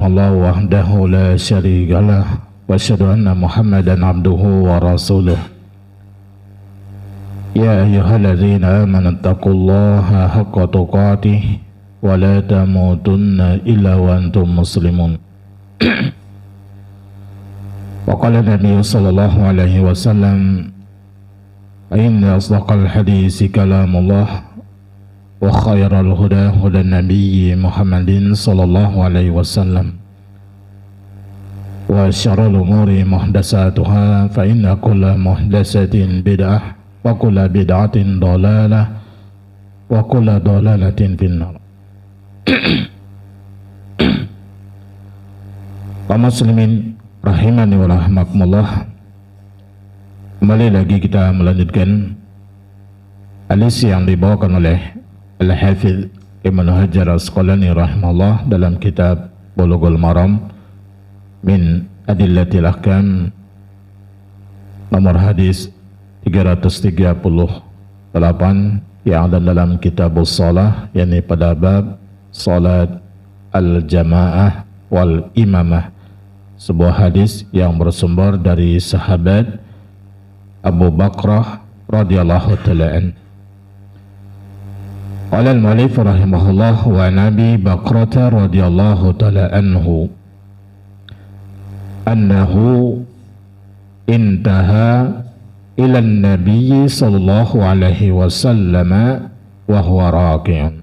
Allah wahdahu la syarika lah wa asyhadu anna Muhammadan abduhu wa rasuluh. Ya ayyuhalladzina amanu taqullaha haqqa tuqatih wa la tamutunna illa wa antum muslimun. Wa qala Nabi sallallahu alaihi wasallam, inna asdaqal hadisi kalamullah wa khairal huda huda nabiyyi Muhammadin sallallahu alaihi wasallam wa syarrul umuri muhdatsatuha fa inna kulla muhdatsatin bid'ah wa kulla bid'atin dhalalah wa kulla dhalalatin finnar. Kaum muslimin rahimani wa rahmakumullah, kembali lagi kita melanjutkan hadis yang dibawakan oleh Al-Hafidz Ibnu Hajar Al-Asqalani rahimahullah dalam kitab Bulughul Maram min Adillatil Ahkam, nomor hadis 338 yang ada dalam kitab Shalah, yakni pada bab salat al-jamaah wal imamah, sebuah hadis yang bersumber dari sahabat Abu Bakrah radhiyallahu ta'ala anhu. Qala al-mu'allif rahimahullah wa Nabi Bakrata radhiyallahu ta'ala anhu annahu intaha ila an-nabiy sallallahu alaihi wasallam wa huwa raki'un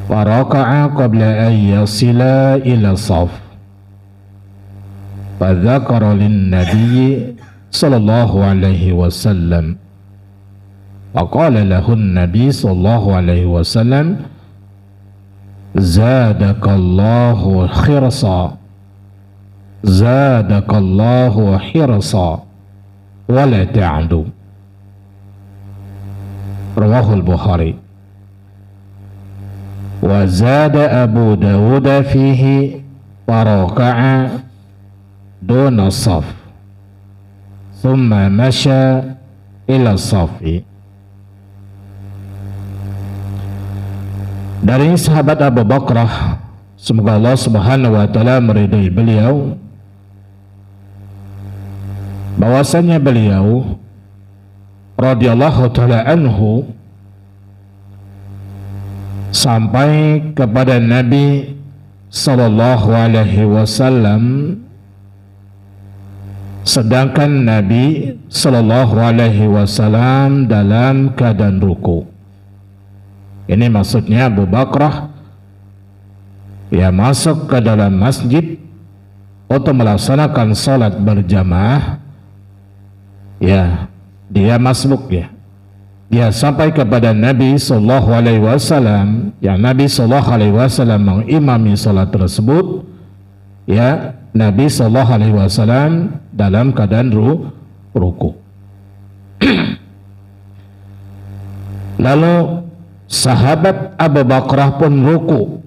wa raka'a qabla an yasila ila saf fa dzakara lin-nabiy sallallahu alaihi wasallam فقال له النبي صلى الله عليه وسلم زادك الله حرصا زادك الله حرصا ولا تعدو. رواه البخاري. وزاد أبو داود فيه وركع دون الصف ثم مشى إلى الصف. Dari sahabat Abu Bakrah, semoga Allah subhanahu wa ta'ala meridai beliau, bahwasanya beliau radhiyallahu ta'ala anhu sampai kepada Nabi sallallahu alaihi wasallam sedangkan Nabi sallallahu alaihi wasallam dalam keadaan ruku. Ini maksudnya Abu Bakrah masuk ke dalam masjid untuk melaksanakan salat berjamaah. Dia masuk dia sampai kepada Nabi sallallahu alaihi wasallam, yang Nabi sallallahu alaihi wasallam mengimami salat tersebut. Nabi sallallahu alaihi wasallam dalam keadaan ruku. Lalu sahabat Abu Bakrah pun ruku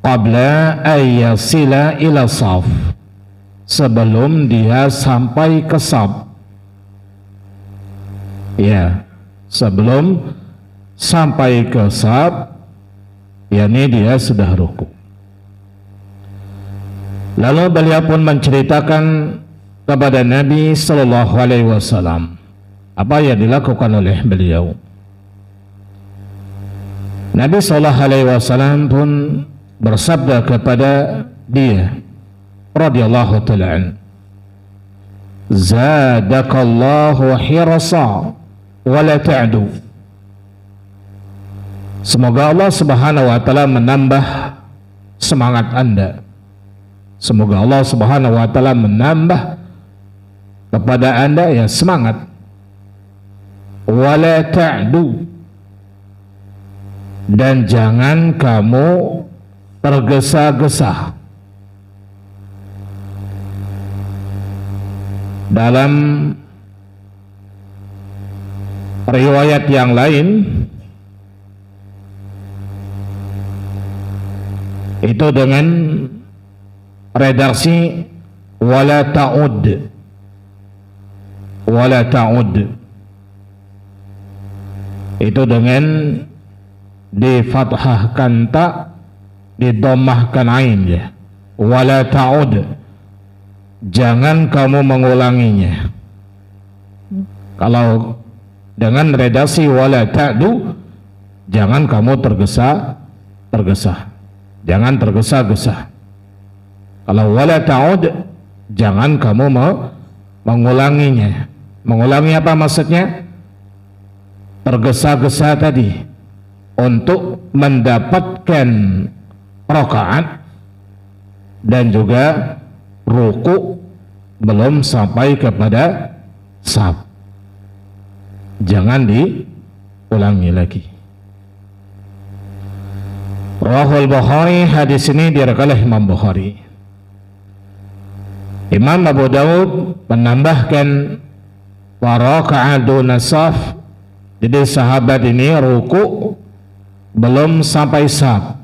qabla ayyasila ila saf, sebelum dia sampai ke saf. Sebelum sampai ke saf, yakni dia sudah ruku. Lalu beliau pun menceritakan kepada Nabi sallallahu alaihi wasallam apa yang dilakukan oleh beliau. Nabi sallallahu alaihi wasallam pun bersabda kepada dia radhiyallahu ta'ala an, zadakallahu hirasa wa la ta'du. Semoga Allah subhanahu wa ta'ala menambah semangat Anda. Semoga Allah subhanahu wa ta'ala menambah kepada Anda semangat. Wa la ta'du, dan jangan kamu tergesa-gesa. Dalam riwayat yang lain itu dengan redaksi wala ta'ud, wala ta'ud, itu dengan difathahkan ta didomahkan ain ya. Wala ta'ud, jangan kamu mengulanginya. Kalau dengan redaksi wala ta'du, jangan kamu tergesa-gesa. Jangan tergesa-gesa. Kalau wala ta'ud, jangan kamu mengulanginya. Mengulangi apa maksudnya? Tergesa-gesa tadi untuk mendapatkan rakaat dan juga ruku belum sampai kepada saf. Jangan diulangi lagi. Rawahul Bukhari, hadis ini diriwayatkan oleh Imam Bukhari. Imam Abu Dawud menambahkan wa raka'a duna saf, jadi sahabat ini ruku belum sampai saf.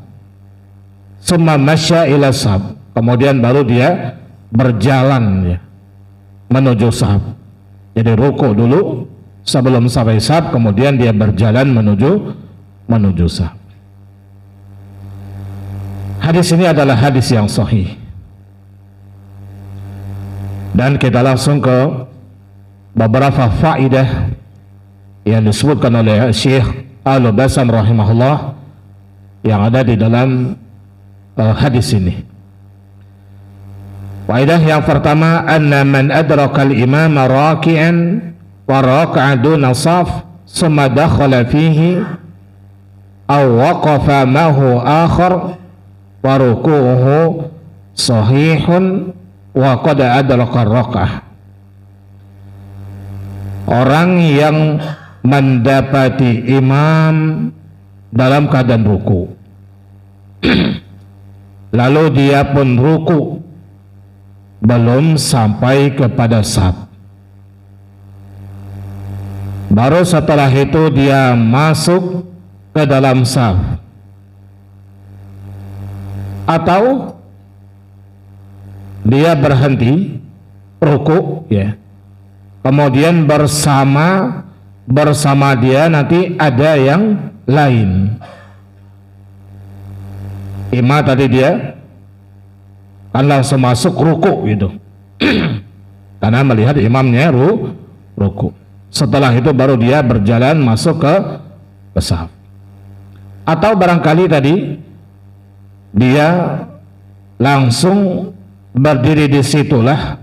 Summa masya ila saf, kemudian baru dia berjalan ya, menuju saf. Jadi ruku dulu sebelum sampai saf, kemudian dia berjalan menuju saf. Hadis ini adalah hadis yang sahih. Dan kita langsung ke beberapa faedah yang disebutkan oleh Syekh Al-Basam rahimahullah yang ada di dalam hadis ini. Faedah yang pertama, anna man adraka al-imama raki'an wa raka'a duna saf summa dakhala fihi aw waqafa mahu akhar wa ruku'uhu sahihun wa qad adraka raka'ah. Orang yang mendapati imam dalam keadaan ruku lalu dia pun ruku belum sampai kepada saf, baru setelah itu dia masuk ke dalam saf, atau dia berhenti ruku ya, kemudian bersama dia nanti ada yang lain. Imam tadi dia kan langsung masuk ruku gitu karena melihat imamnya ruku. Setelah itu baru dia berjalan masuk ke saf. Atau barangkali tadi dia langsung berdiri di situlah,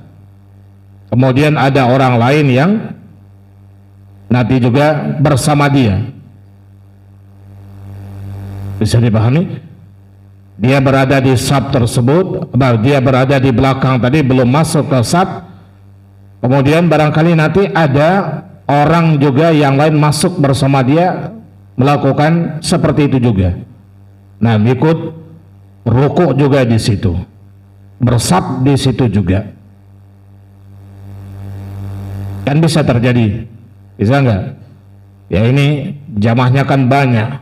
kemudian ada orang lain yang nanti juga bersama dia. Bisa dipahami? Dia berada di saf tersebut, dia berada di belakang tadi belum masuk ke saf, kemudian barangkali nanti ada orang juga yang lain masuk bersama dia melakukan seperti itu juga. Nah, ikut rukuk juga di situ, bersaf di situ juga. Kan bisa terjadi, bisa enggak? Ya ini jamaahnya kan banyak.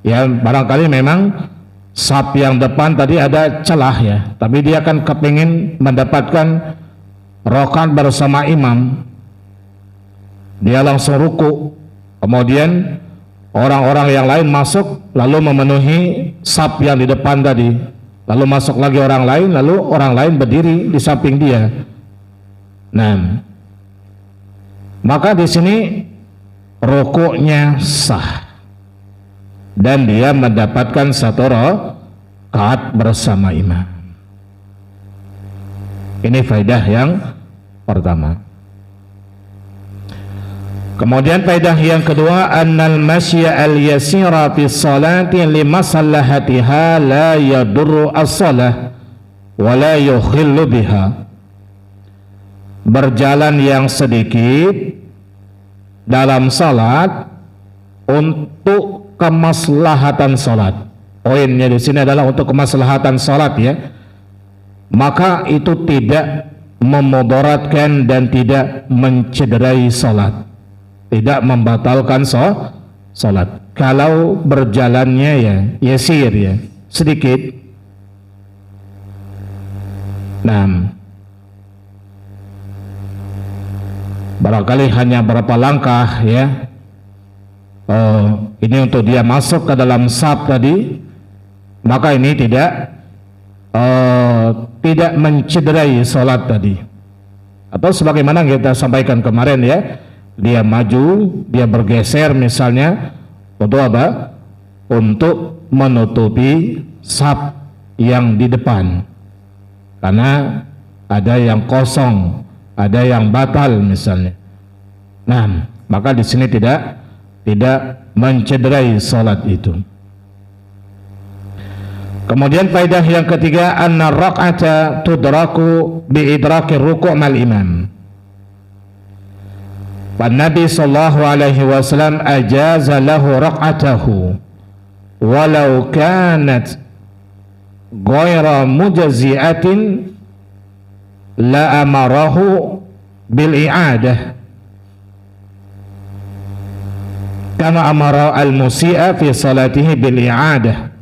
Ya barangkali memang saf yang depan tadi ada celah ya, tapi dia kan kepingin mendapatkan rakaat bersama imam. Dia langsung ruku, kemudian orang-orang yang lain masuk lalu memenuhi saf yang di depan tadi, lalu masuk lagi orang lain, lalu orang lain berdiri di samping dia. Nah, maka di sini rukuknya sah dan dia mendapatkan satu rakaat bersama imam. Ini faedah yang pertama. Kemudian faedah yang kedua, annal masya al-yasira fi salati limasallahatiha la yadurru as-salah wa la yukhillu biha. Berjalan yang sedikit dalam salat untuk kemaslahatan salat. Poinnya di sini adalah untuk kemaslahatan salat ya. Maka itu tidak memudaratkan dan tidak mencederai salat, tidak membatalkan salat. Kalau berjalannya ya yasir ya, sedikit. Nah, barangkali hanya berapa langkah ya. Ini untuk dia masuk ke dalam saf tadi, maka ini tidak mencederai sholat tadi. Atau sebagaimana kita sampaikan kemarin ya, dia maju, dia bergeser misalnya untuk apa? Untuk menutupi saf yang di depan, karena ada yang kosong, ada yang batal misalnya. Nah, maka di sini tidak mencederai sholat itu. Kemudian faedah yang ketiga, anna raq'ata tudraku bi idraki ruku' mal imam. Nabi sallallahu alaihi wasallam ajaza lahu raq'atahu walau kanat ghaira mujzi'atin la amarahu bil i'adah kama amara al musi'a fi salatihi bil i'adah.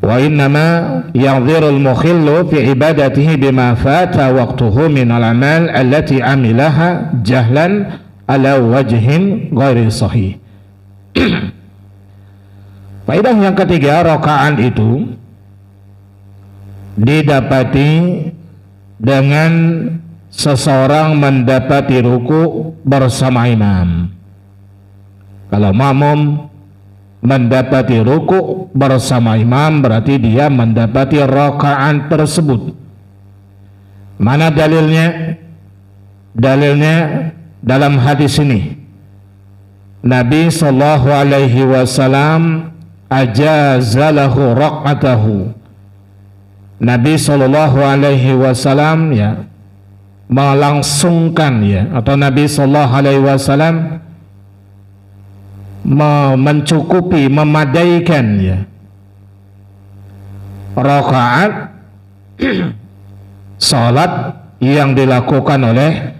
Wa innama yadhirul mukhillu fi ibadatihi bima fata waqtuhu min al-amal allati amilaha jahlan ala wajhin ghairi sahih. Faedah yang ketiga, rakaat itu didapati dengan seseorang mendapati ruku bersama imam. Kalau makmum mendapati ruku bersama imam, berarti dia mendapati rakaat tersebut. Mana dalilnya? Dalilnya dalam hadis ini. Nabi sallallahu alaihi wasallam ajazalahu raq'atahu. Nabi sallallahu alaihi wasallam ya melangsungkan ya, atau Nabi sallallahu alaihi wasallam mencukupi, memadaikan ya rakaat salat yang dilakukan oleh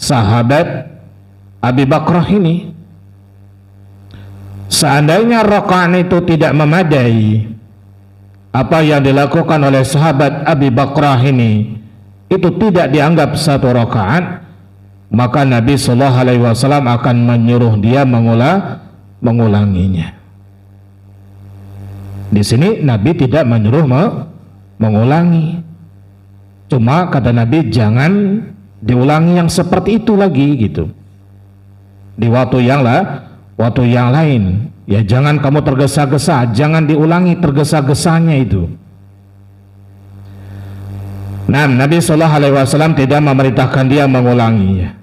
sahabat Abi Bakrah ini. Seandainya rakaat itu tidak memadai, apa yang dilakukan oleh sahabat Abi Bakrah ini itu tidak dianggap satu rakaat, maka Nabi sallallahu alaihi wasallam akan menyuruh dia mengulanginya. Di sini Nabi tidak menyuruh mengulangi. Cuma kata Nabi jangan diulangi yang seperti itu lagi gitu. Di waktu yang lain. Ya jangan kamu tergesa-gesa, jangan diulangi tergesa-gesanya itu. Nah, Nabi sallallahu alaihi wasallam tidak memerintahkan dia mengulanginya.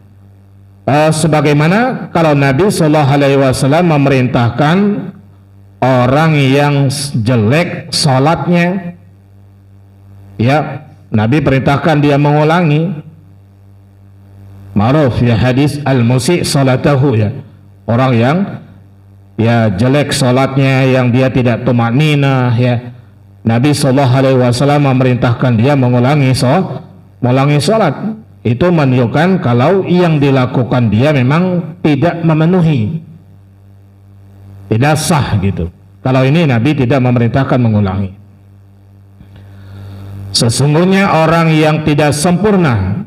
Sebagaimana kalau Nabi sallallahu alaihi wasallam memerintahkan orang yang jelek salatnya, ya Nabi perintahkan dia mengulangi. Ma'ruf ya hadis al-musi' salatahu ya, orang yang ya jelek salatnya, yang dia tidak tumakninah ya, Nabi sallallahu alaihi wasallam memerintahkan dia mengulangi salat. Itu menunjukkan kalau yang dilakukan dia memang tidak memenuhi, tidak sah gitu. Kalau ini Nabi tidak memerintahkan mengulangi. Sesungguhnya orang yang tidak sempurna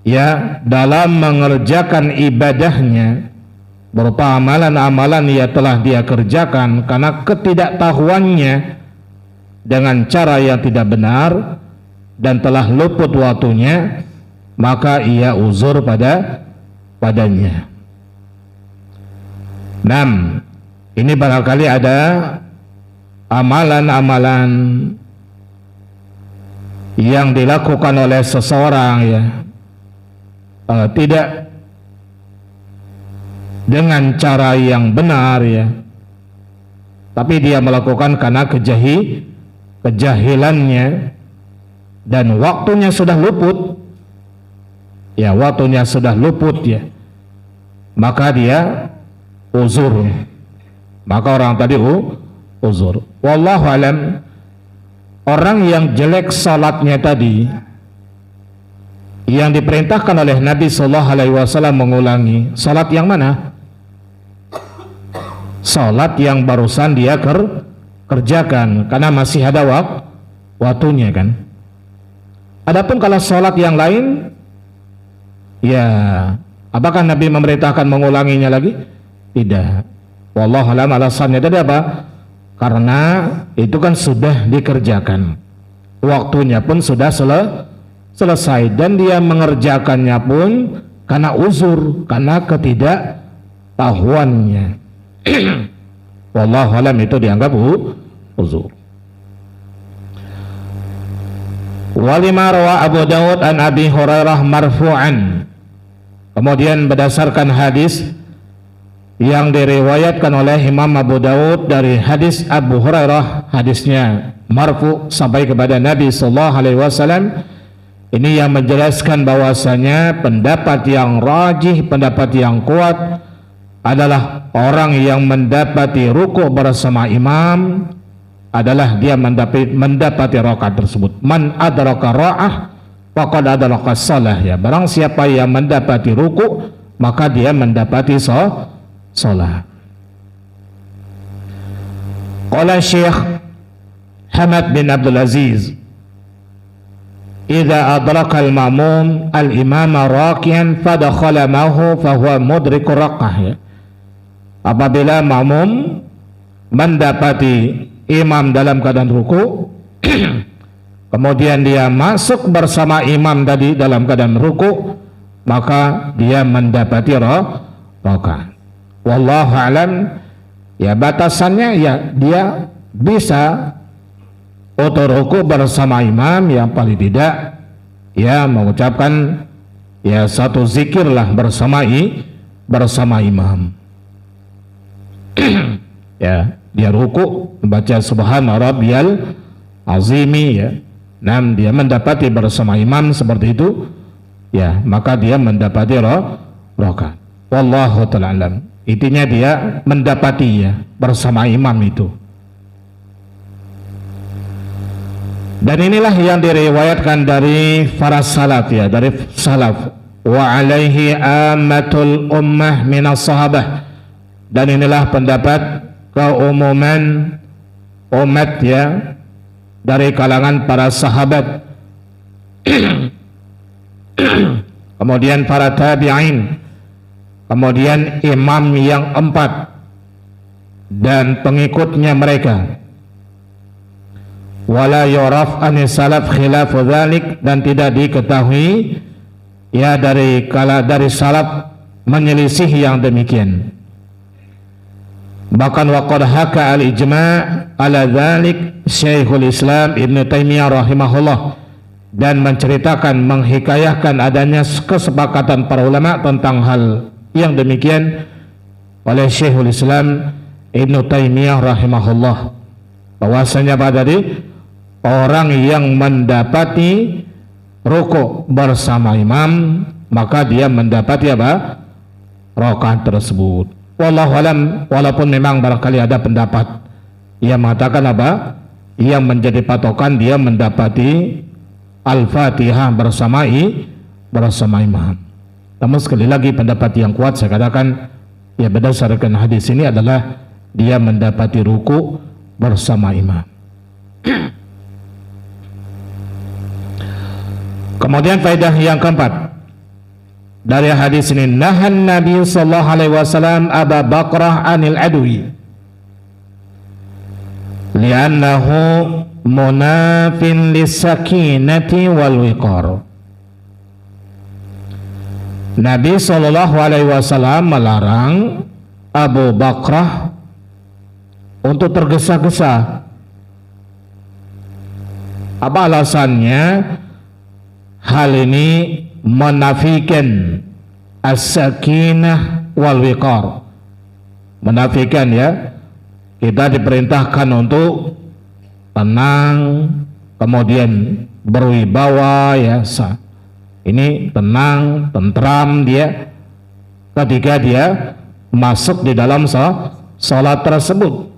ya dalam mengerjakan ibadahnya berupa amalan-amalan yang telah dia kerjakan karena ketidaktahuannya dengan cara yang tidak benar dan telah luput waktunya, maka ia uzur padanya. 6. Ini barangkali ada amalan-amalan yang dilakukan oleh seseorang ya tidak dengan cara yang benar ya, tapi dia melakukan karena kejahilannya dan waktunya sudah luput. Ya waktunya sudah luput ya, maka dia uzur. Maka orang tadi uzur. Wallahu alam. Orang yang jelek salatnya tadi, yang diperintahkan oleh Nabi sallallahu alaihi wasallam mengulangi, salat yang mana? Salat yang barusan dia kerjakan karena masih ada waktunya kan. Adapun kalau salat yang lain, ya, apakah Nabi memerintahkan mengulanginya lagi? Tidak. Wallahu a'lam. Alasannya tadi apa? karena itu kan sudah dikerjakan, waktunya pun sudah selesai, dan dia mengerjakannya pun karena uzur, karena ketidaktahuannya. Wallahu alam, itu dianggap uzur. Walima rawa Abu Dawud an Abi Hurairah marfu'an. Kemudian berdasarkan hadis yang diriwayatkan oleh Imam Abu Dawud dari hadis Abu Hurairah, hadisnya marfu sampai kepada Nabi sallallahu alaihi wasallam. Ini yang menjelaskan bahwasanya pendapat yang rajih, pendapat yang kuat adalah orang yang mendapati ruku' bersama imam adalah dia mendapati rakaat tersebut. Man adraka ra'ah faqad adraka shalah, ya. Barang siapa yang mendapati ruku', maka dia mendapati shalah. Qala Syekh Hamad bin Abdul Aziz, idza adraka al-ma'mum al-imama raki'an fadakhala ma'hu fahuwa mudriku raqah, ya. Apabila makmum mendapati imam dalam keadaan ruku, kemudian dia masuk bersama imam tadi dalam keadaan ruku, maka dia mendapati rakaat. Wallahu alam, ya, batasannya ya dia bisa untuk ruku bersama imam, yang paling tidak ya mengucapkan ya satu zikir lah bersama imam. Ya, dia ruku membaca subhana rabbiyal azimi, ya. Nah, dia mendapati bersama imam seperti itu, ya, maka dia mendapati rakaat. Wallahu ta'ala alam. Intinya dia mendapati, ya, bersama imam itu. Dan inilah yang diriwayatkan dari para salaf, ya, dari salaf. Wa alaihi ammatul ummah minas sahabah. Dan inilah pendapat keumuman umat, ya, dari kalangan para sahabat. Kemudian para tabi'in, kemudian imam yang 4 dan pengikutnya mereka. Wala yuraf an salaf khilafu dzalik, dan tidak diketahui ya dari salaf menyelisih yang demikian. Bahkan waqad haka al-ijma' ala dzalik Syekhul Islam Ibnu Taimiyah rahimahullah, dan menceritakan, menghikayahkan adanya kesepakatan para ulama tentang hal yang demikian oleh Syekhul Islam Ibnu Taimiyah rahimahullah, bahwasanya pada tadi orang yang mendapati rukuk bersama imam, maka dia mendapati apa? Rakaat tersebut. Wallahu alam, walaupun memang barangkali ada pendapat yang mengatakan apa? Yang menjadi patokan dia mendapati Al-Fatihah bersama imam. Namun sekali lagi pendapat yang kuat saya katakan, ya, berdasarkan hadis ini adalah dia mendapati ruku bersama imam. Kemudian faedah yang keempat dari hadis ini, nahan Nabi sallallahu alaihi wasallam Abu Bakrah anil adwi li'annahu munafin lisakinati wal wiqar. Nabi sallallahu alaihi wasallam melarang Abu Bakrah untuk tergesa-gesa. Apa alasannya? Hal ini menafikan as-sakinah wal wiqar. Menafikan, ya, kita diperintahkan untuk tenang, kemudian berwibawa, ya, ini tenang, tentram dia ketika dia masuk di dalam salat tersebut.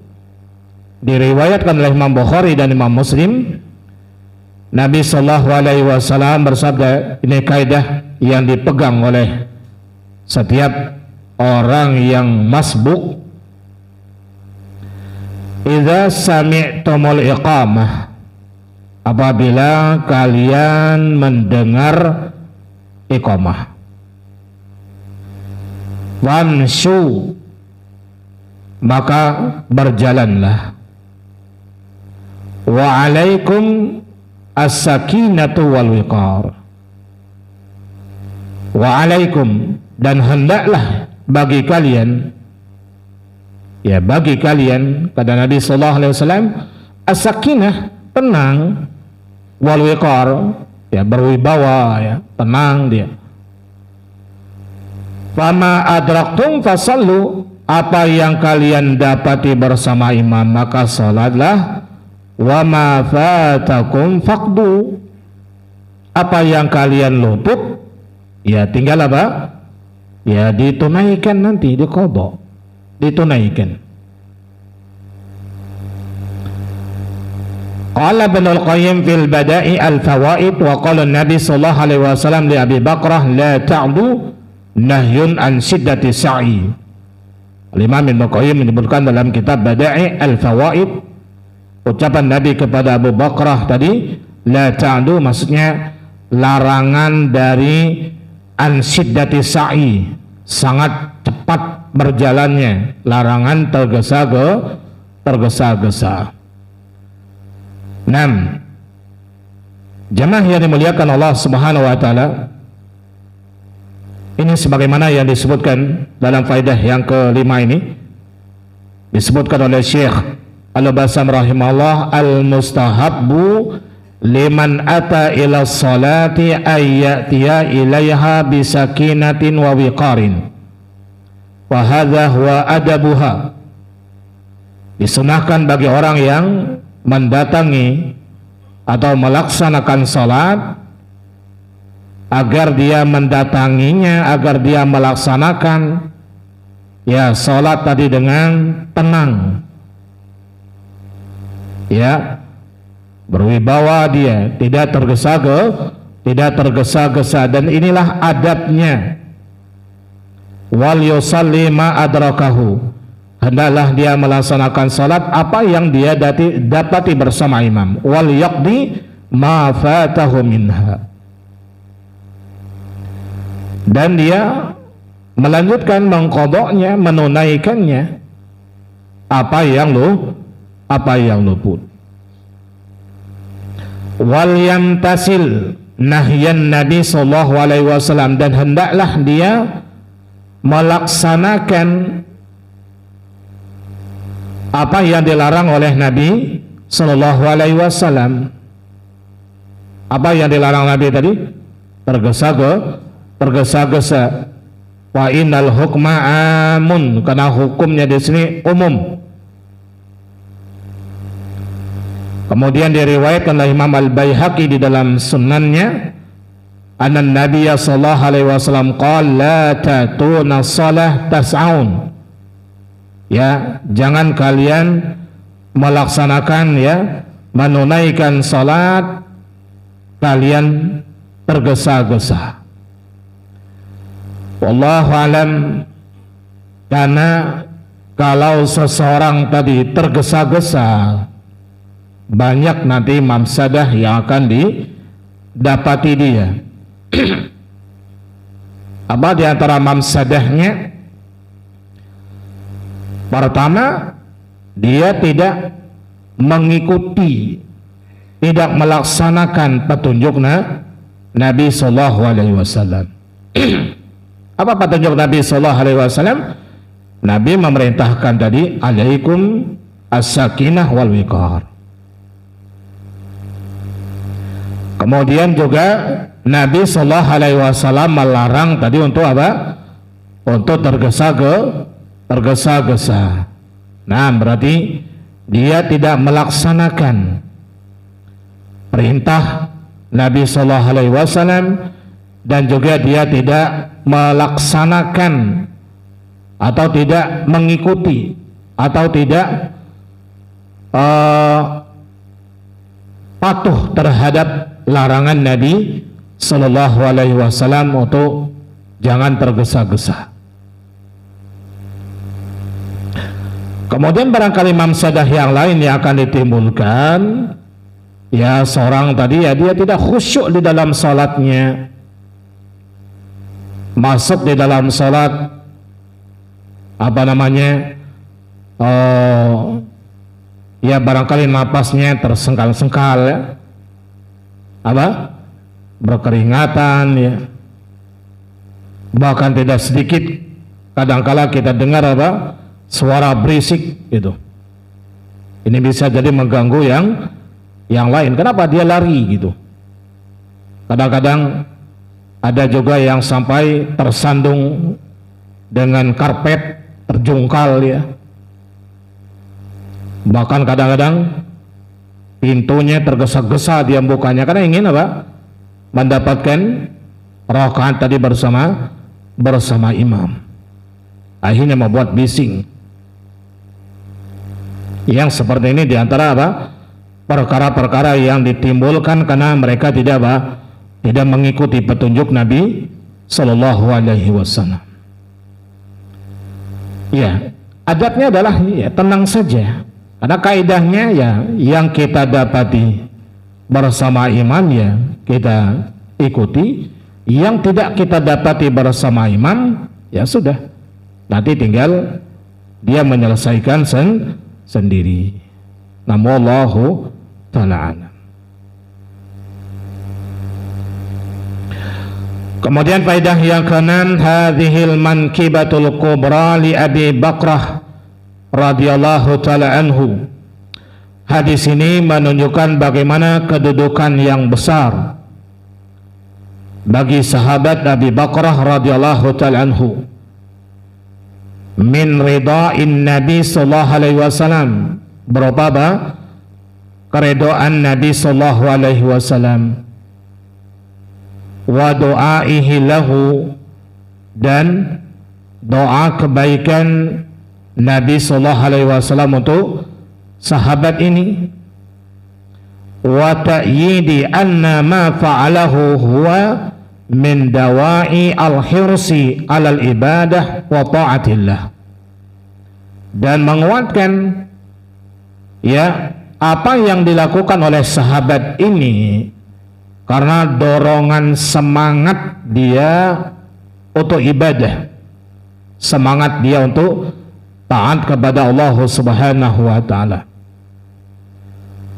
Diriwayatkan oleh Imam Bukhari dan Imam Muslim, Nabi sallallahu alaihi wasallam bersabda, ini kaidah yang dipegang oleh setiap orang yang masbuk, idza sami'tumul iqamah, apabila kalian mendengar iqamah, wamshu, maka berjalanlah, wa alaikum as-sakinatu wal wiqar. Wa alaikum, dan hendaklah bagi kalian, ya bagi kalian, kata Nabi sallallahu alaihi wasallam, as-sakinah, tenang, wal wiqar, ya berwibawa, ya tenang dia. Fama adraktum fasallu, apa yang kalian dapati bersama imam maka salatlah. Wa ma fatakum faqdu, apa yang kalian luput ya tinggal apa? Ya ditunaikan nanti, diqadha, ditunaikan. Qala Ibnul Qayyim fil Bada'i al-Fawaid, wa qala Nabi sallallahu alaihi wasallam li Abi Bakrah la ta'du nahyun an siddati sa'i. Imam Ibnul Qayyim menyebutkan dalam kitab Bada'i al-Fawaid, ucapan Nabi kepada Abu Bakrah tadi, la ta'du maksudnya larangan dari an siddati sa'i, sangat cepat berjalannya, larangan tergesa-gesa. 6. Jamaah yang dimuliakan Allah Subhanahu wa taala, ini sebagaimana yang disebutkan dalam faedah yang kelima ini, disebutkan oleh Syekh Al-Basam rahimahullah, al-mustahabbu liman ata ila salati ayyatiya ilaiha bisakinatin wa wiqarin wa hadha huwa adabuha. Disunahkan bagi orang yang mendatangi atau melaksanakan salat agar dia mendatanginya, agar dia melaksanakan ya salat tadi dengan tenang, ya berwibawa, dia tidak tergesa-gesa, dan inilah adabnya. Wal yusalli ma adrakahu, hendaklah dia melaksanakan salat apa yang dia dapati bersama imam. Wal yaqdi ma fatahu minha, dan dia melanjutkan mengqadanya, menunaikannya apa yang luput. Wal yamtasil nahyan Nabi sallallahu alaihi wasallam, dan hendaklah dia melaksanakan apa yang dilarang oleh Nabi sallallahu alaihi wasallam. Apa yang dilarang Nabi tadi? Tergesa-gesa. Wa innal hukma amun, karena hukumnya di sini umum. Kemudian diriwayatkan oleh Imam Al-Baihaqi di dalam sunannya, anna Nabiya sallallahu alaihi wasallam qala la tatuna shalah tas'aun, ya jangan kalian melaksanakan, ya menunaikan salat kalian tergesa-gesa. Wallahu alam, karena kalau seseorang tadi tergesa-gesa, banyak nanti mafsadah yang akan didapati dia. Apa di antara mafsadahnya? Pertama, dia tidak mengikuti, tidak melaksanakan petunjuk Nabi sallallahu alaihi wasallam. Apa petunjuk Nabi sallallahu alaihi wasallam? Nabi memerintahkan tadi, alaikum as-sakinah wal wiqar. Kemudian juga Nabi sallallahu alaihi wasallam melarang tadi untuk apa? Untuk tergesa-gesa. Nah, berarti dia tidak melaksanakan perintah Nabi sallallahu alaihi wasallam, dan juga dia tidak melaksanakan atau tidak mengikuti atau tidak patuh terhadap larangan Nabi sallallahu alaihi wasallam untuk jangan tergesa-gesa. Kemudian barangkali mafsadah yang lain yang akan ditimbulkan, ya seorang tadi ya dia tidak khusyuk di dalam salatnya, masuk di dalam salat ya barangkali napasnya tersengkal-sengkal ya, berkeringatan ya, bahkan tidak sedikit kadangkala kita dengar suara berisik gitu. Ini bisa jadi mengganggu yang lain. Kenapa dia lari gitu? Kadang-kadang ada juga yang sampai tersandung dengan karpet, terjungkal ya. Bahkan kadang-kadang pintunya tergesa-gesa dia bukanya karena ingin mendapatkan rakaat tadi bersama imam. Akhirnya membuat bising. Yang seperti ini diantara perkara-perkara yang ditimbulkan karena mereka tidak mengikuti petunjuk Nabi Sallallahu Alaihi Wasallam. Ya, adabnya adalah ya, tenang saja. Karena kaidahnya ya yang kita dapati bersama imam ya kita ikuti, yang tidak kita dapati bersama imam ya sudah, nanti tinggal dia menyelesaikan sendiri. Namun Allahu ta'ala alam. Kemudian faedah yang ke-6, hadhil mankibatul kubra li Abi Bakrah radhiyallahu ta'ala anhu. Hadis ini menunjukkan bagaimana kedudukan yang besar bagi sahabat Abi Bakrah radhiyallahu ta'ala anhu min ridha'in Nabi sallallahu alaihi wasallam, berupa keridhaan Nabi sallallahu alaihi wasallam, wa du'aihi lahu, dan doa kebaikan Nabi sallallahu alaihi wasallam untuk sahabat ini, wa ta'yidi anna ma fa'alahu huwa min dawa'i al-hirsi alal ibadah wa ta'atillah, dan menguatkan ya apa yang dilakukan oleh sahabat ini karena dorongan semangat dia untuk ibadah, semangat dia untuk taat kepada Allah Subhanahu wa taala.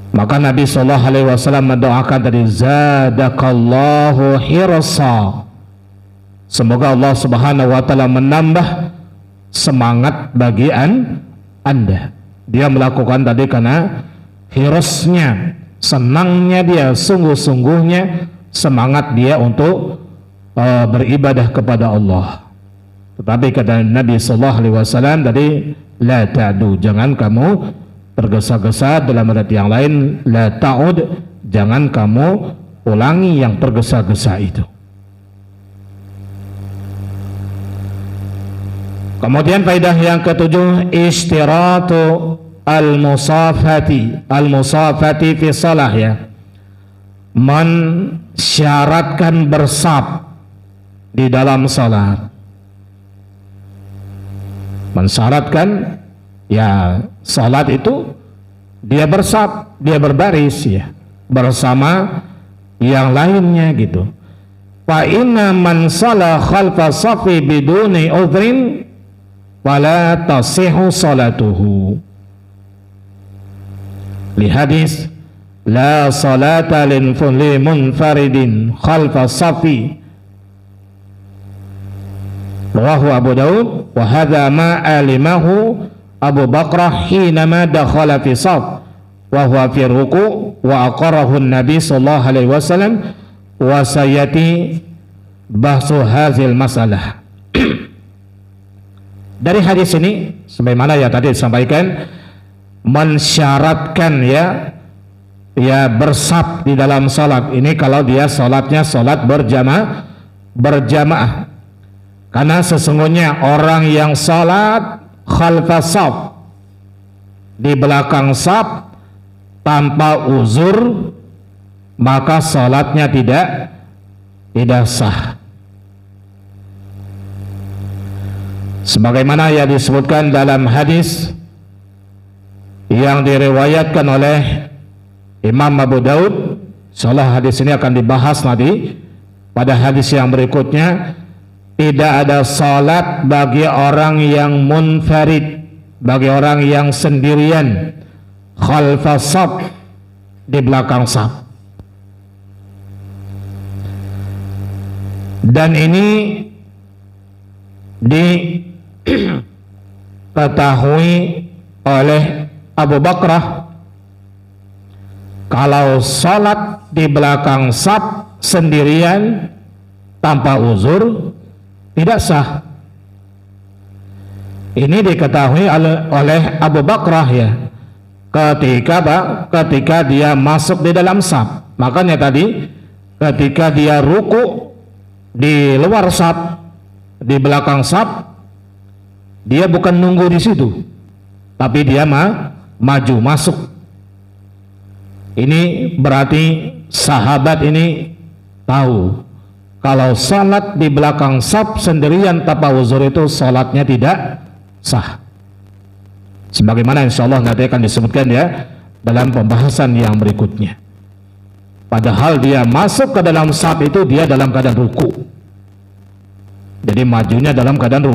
Maka Nabi sallallahu alaihi wasallam mendoakan tadi, zadakallahu hirsa, semoga Allah Subhanahu wa taala menambah semangat bagi Anda. Dia melakukan tadi karena hirasnya, senangnya dia, sungguh-sungguhnya semangat dia untuk beribadah kepada Allah. Tetapi kata Nabi sallallahu alaihi wasallam tadi, la ta'du, jangan kamu tergesa-gesa, dalam arti yang lain la ta'ud, jangan kamu ulangi yang tergesa-gesa itu. Kemudian faedah yang ke-7, istiratu al-musafati fi salah ya, mensyaratkan bersab di dalam salat. Mensyaratkan ya salat itu dia bersab, dia berbaris ya bersama yang lainnya gitu. Fa inna man shalla khalfa safi biduni udhrin wala tasihhu salatuhu. Li hadis la salata lil munfaridin khalfa safi, rawahu Abu Daud, wa hadha ma alimahu Abu Bakrah hinama dakhala fi saf wa huwa fi ruku' wa aqarahu Nabi sallallahu alaihi wasallam wa sayati bahsu hadzal masalah. Dari hadis ini sebagaimana ya tadi disampaikan, mensyaratkan ya bersaf di dalam salat ini kalau dia salatnya salat berjamaah. Karena sesungguhnya orang yang salat khalfa saf, di belakang saf tanpa uzur, maka salatnya tidak sah. Sebagaimana yang disebutkan dalam hadis yang diriwayatkan oleh Imam Abu Daud, insyaallah hadis ini akan dibahas nanti pada hadis yang berikutnya. Tidak ada salat bagi orang yang munfarid, bagi orang yang sendirian, khalfas shaf, di belakang shaf. Dan ini diketahui oleh Abu Bakrah, kalau salat di belakang shaf sendirian tanpa uzur tidak sah. Ini diketahui oleh Abu Bakrah ya, ketika dia masuk di dalam shaf. Makanya tadi ketika dia ruku di luar shaf, di belakang shaf, dia bukan nunggu di situ, tapi dia maju masuk. Ini berarti sahabat ini tahu kalau salat di belakang shaf sendirian tanpa uzur itu salatnya tidak sah. Sebagaimana insyaallah nanti akan disebutkan ya dalam pembahasan yang berikutnya. Padahal dia masuk ke dalam shaf itu dia dalam keadaan ruku. Jadi majunya dalam keadaan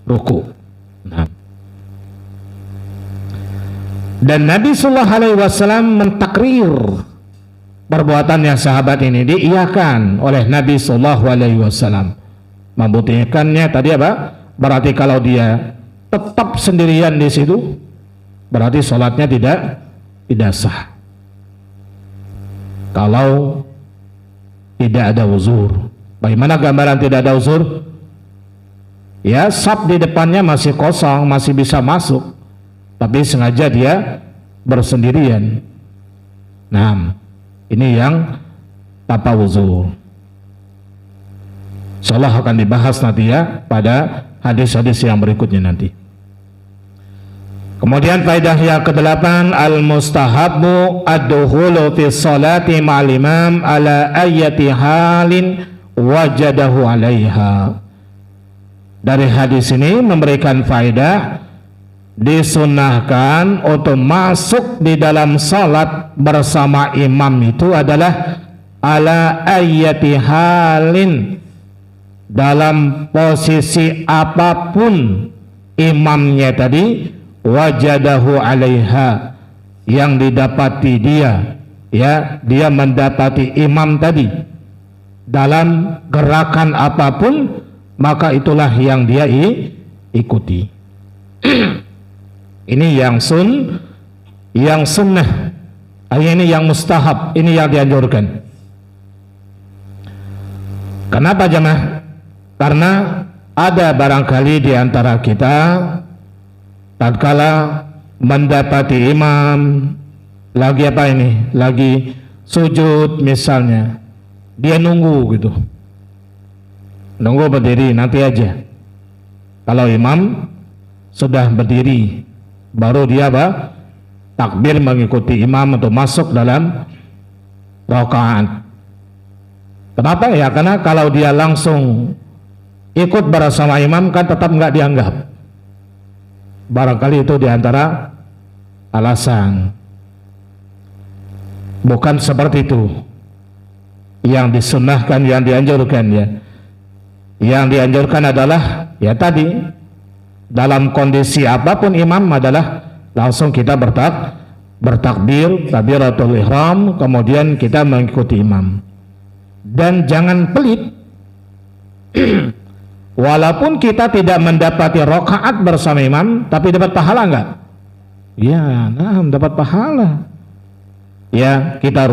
ruku. Nah. Dan Nabi Sallallahu Alaihi Wasallam mentakrir perbuatannya sahabat ini, diiyakan oleh Nabi Sallallahu Alaihi Wasallam. Membuktikannya tadi apa? Berarti kalau dia tetap sendirian di situ, berarti sholatnya tidak sah. Kalau tidak ada uzur. Bagaimana gambaran tidak ada uzur? Ya, shaf di depannya masih kosong, masih bisa masuk, tapi sengaja dia bersendirian. Nah, ini yang tanpa uzur. Insyaallah akan dibahas nanti ya pada hadis-hadis yang berikutnya nanti. Kemudian faedah yang ke-8, al-mustahabbu ad-dukhulu fi sholati ma'al imam ala ayyati halin wajadahu 'alaiha. Dari hadis ini memberikan faedah disunahkan untuk masuk di dalam salat bersama imam itu adalah ala ayyati halin, dalam posisi apapun imamnya tadi, wajadahu 'alaiha, yang didapati dia, ya, dia mendapati imam tadi dalam gerakan apapun, maka itulah yang dia ikuti. Ini yang sunnah, ini yang mustahab, ini yang dianjurkan. Kenapa jemaah? Karena ada barangkali di antara kita tatkala mendapati imam lagi lagi sujud misalnya, dia nunggu gitu, nunggu berdiri nanti aja. Kalau imam sudah berdiri, baru dia takbir mengikuti imam untuk masuk dalam rakaat. Kenapa ya? Karena kalau dia langsung ikut bersama imam kan tetap nggak dianggap. Barangkali itu diantara alasan. Bukan seperti itu yang disunnahkan, yang dianjurkan ya. Yang dianjurkan adalah ya tadi, dalam kondisi apapun imam adalah langsung kita bertakbir, takbiratul ihram, kemudian kita mengikuti imam. Dan jangan pelit. Walaupun kita tidak mendapati rakaat bersama imam, tapi dapat pahala enggak? Ya, nah, dapat pahala. Ya, kita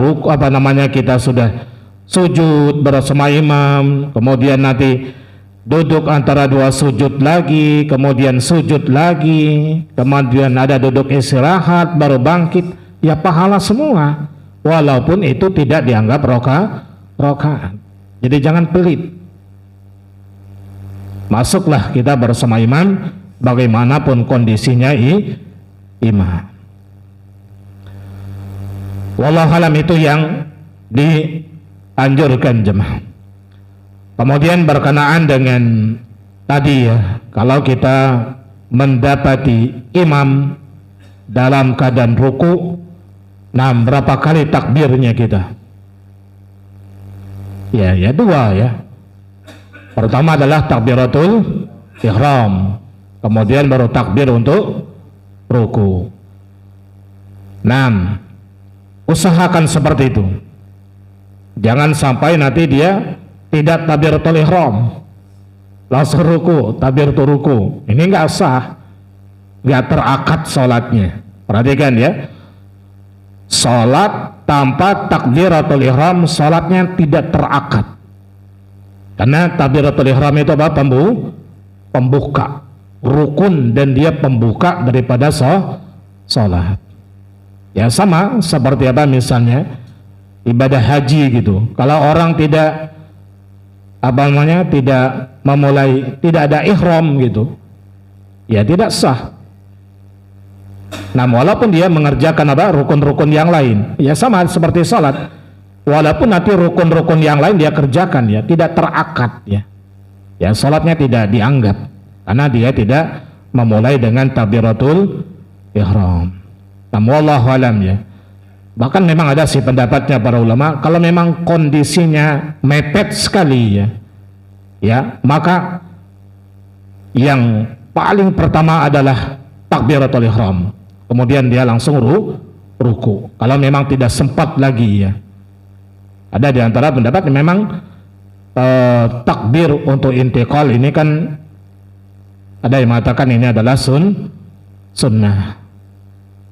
kita sudah sujud bersama imam, kemudian nanti duduk antara dua sujud lagi, kemudian sujud lagi, kemudian ada duduk istirahat, baru bangkit, ya pahala semua. Walaupun itu tidak dianggap rakaat. Jadi jangan pelit. Masuklah kita bersama imam bagaimanapun kondisinya imam. Wallahu alam, itu yang dianjurkan jemaah. Kemudian berkenaan dengan tadi ya, kalau kita mendapati imam dalam keadaan ruku, nah berapa kali takbirnya kita? Ya dua ya. Pertama adalah takbiratul ihram, kemudian baru takbir untuk ruku. Nah, usahakan seperti itu. Jangan sampai nanti dia tidak takbiratul ihram, langsung ruku, takbiratul ruku. Ini nggak sah, nggak terakad sholatnya. Perhatikan ya, sholat tanpa takbiratul ihram, sholatnya tidak terakad. Karena takbiratul ihram itu apa? Pembuka, rukun, dan dia pembuka daripada sholat. Ya sama seperti apa misalnya ibadah haji gitu. Kalau orang tidak tidak memulai, tidak ada ihram gitu, ya tidak sah. Nah, walaupun dia mengerjakan rukun-rukun yang lain, ya sama seperti sholat. Walaupun nanti rukun-rukun yang lain dia kerjakan, ya tidak terakad, ya sholatnya tidak dianggap karena dia tidak memulai dengan takbiratul ihram. Nah, wallahu alam ya. Bahkan memang ada sih pendapatnya para ulama, kalau memang kondisinya mepet sekali ya maka yang paling pertama adalah takbiratul ihram, kemudian dia langsung ruku. Kalau memang tidak sempat lagi ya. Ada di antara pendapat yang memang takbir untuk intiqal ini kan ada yang mengatakan ini adalah sunnah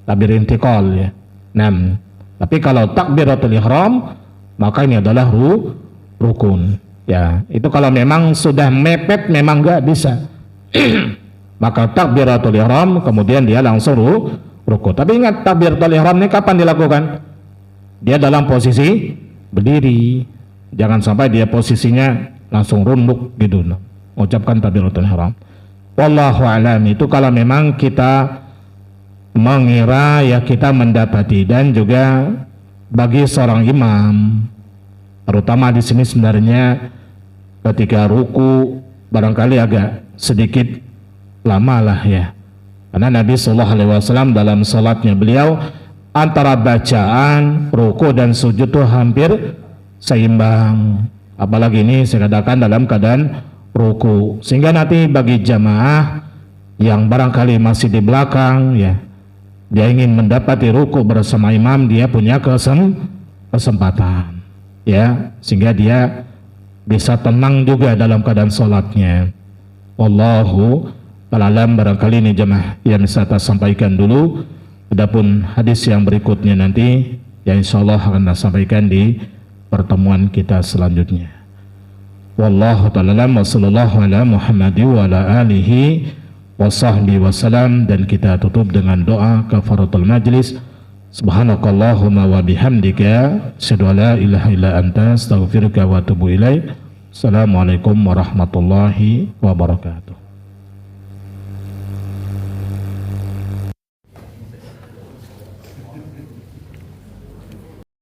takbir intiqal ya. Nah, tapi kalau takbiratul ihram maka ini adalah rukun. Ya, itu kalau memang sudah mepet memang nggak bisa. Maka takbiratul ihram kemudian dia langsung ruku. Tapi ingat, takbiratul ihram ini kapan dilakukan? Dia dalam posisi berdiri. Jangan sampai dia posisinya langsung runduk gitu. Mengucapkan takbiratul ihram. Wallahu a'lam. Itu kalau memang kita mengira ya kita mendapati. Dan juga bagi seorang imam, terutama di sini sebenarnya ketika ruku barangkali agak sedikit lama lah ya, karena Nabi SAW dalam salatnya beliau antara bacaan, ruku dan sujud itu hampir seimbang. Apalagi ini saya katakan dalam keadaan ruku, sehingga nanti bagi jamaah yang barangkali masih di belakang ya, dia ingin mendapati ruku bersama imam, dia punya kesempatan ya, sehingga dia bisa tenang juga dalam keadaan sholatnya. Wallahu a'lam. Barangkali ini jemaah yang bisa saya sampaikan dulu. Adapun hadis yang berikutnya nanti yang insyaallah akan saya sampaikan di pertemuan kita selanjutnya. Wallahu ta'ala wa sallallahu ala Muhammadi wa ala alihi wa sahbihi wasallam. Dan kita tutup dengan doa kafaratul majlis. Subhanakallahumma wa bihamdika asyhadu an la ilaha illa anta astaghfiruka wa atubu ilaik. Assalamualaikum warahmatullahi wabarakatuh.